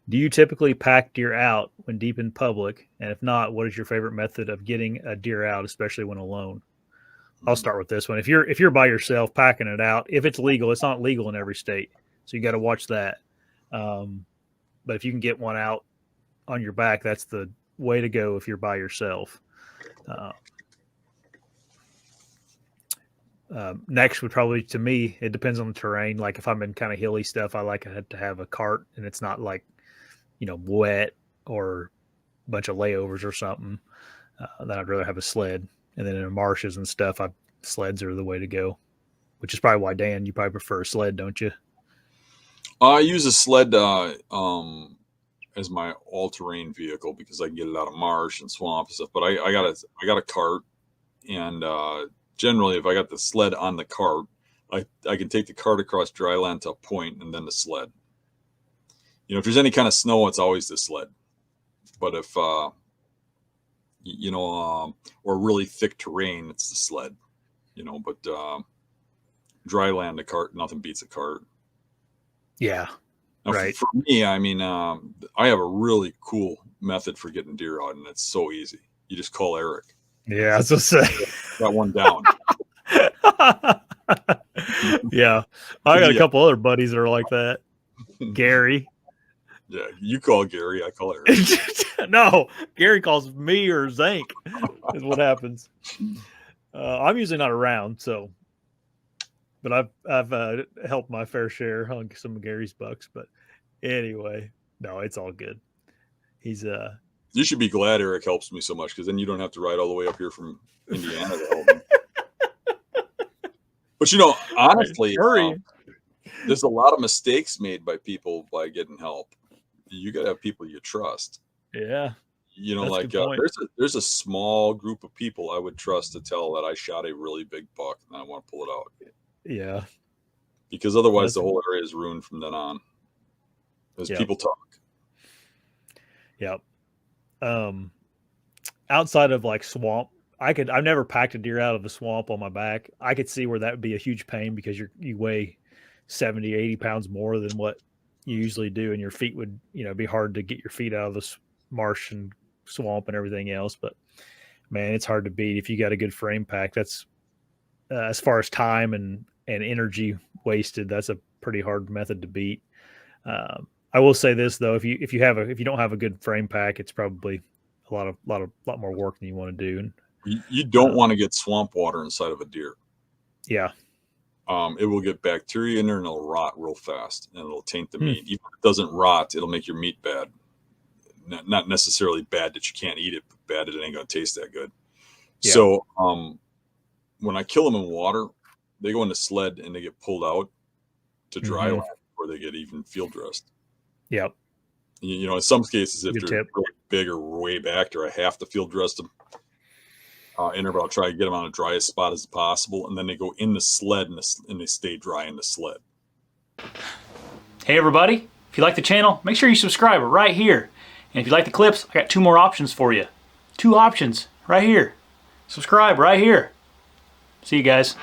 Do you typically pack deer out when deep in public? And if not, what is your favorite method of getting a deer out, especially when alone? I'll start with this one. If you're by yourself packing it out, if it's legal, it's not legal in every state, so you got to watch that. Um, but if you can get one out on your back, that's the way to go if you're by yourself. Uh, Next would probably, to me, it depends on the terrain. Like if I'm in kind of hilly stuff, I like to have a cart and it's not like, wet or a bunch of layovers or something. Then I'd rather have a sled. And then in the marshes and stuff, sleds are the way to go, which is probably why, Dan, you probably prefer a sled, don't you? I use a sled as my all-terrain vehicle because I can get it out of marsh and swamp and stuff. But I got a cart, and generally, if I got the sled on the cart, I can take the cart across dry land to a point and then the sled. If there's any kind of snow, it's always the sled. But if or really thick terrain, it's the sled. But dry land, the cart, nothing beats a cart. Yeah. Now, right. For me, I mean, I have a really cool method for getting deer out, and it's so easy. You just call Eric. Yeah, I was gonna say. Got one down. Yeah. I got a couple other buddies that are like that. Gary. Yeah, you call Gary, I call Eric. No, Gary calls me or Zank is what happens. I'm usually not around, so, but I've helped my fair share on some of Gary's bucks. But anyway, no, it's all good. He's You should be glad Eric helps me so much, because then you don't have to ride all the way up here from Indiana to help me. But honestly, there's a lot of mistakes made by people by getting help. You got to have people you trust. Yeah. There's a small group of people I would trust to tell that I shot a really big buck and I want to pull it out. Yeah. Because otherwise the whole area is ruined from then on. As people talk. Yep. Outside of like swamp, I've never packed a deer out of the swamp on my back. I could see where that would be a huge pain because you weigh 70, 80 pounds more than what you usually do, and your feet would, be hard to get your feet out of this marsh and swamp and everything else. But man, it's hard to beat if you got a good frame pack. That's as far as time and energy wasted, that's a pretty hard method to beat. I will say this though, if you don't have a good frame pack, it's probably a lot more work than you want to do. And you don't want to get swamp water inside of a deer. Yeah. It will get bacteria in there and it'll rot real fast and it'll taint the meat. Even if it doesn't rot, it'll make your meat bad. Not necessarily bad that you can't eat it, but bad that it ain't going to taste that good. Yeah. So when I kill them in water, they go in the sled and they get pulled out to dry land before they get even field dressed. Yep. In some cases, if good they're tip. really big or way back there, I have to field dress them. I'll try to get them on the driest spot as possible, and then they go in the sled and they stay dry in the sled. Hey everybody, if you like the channel, make sure you subscribe right here. And if you like the clips, I got 2 more options for you. 2 options right here. Subscribe right here. See you guys.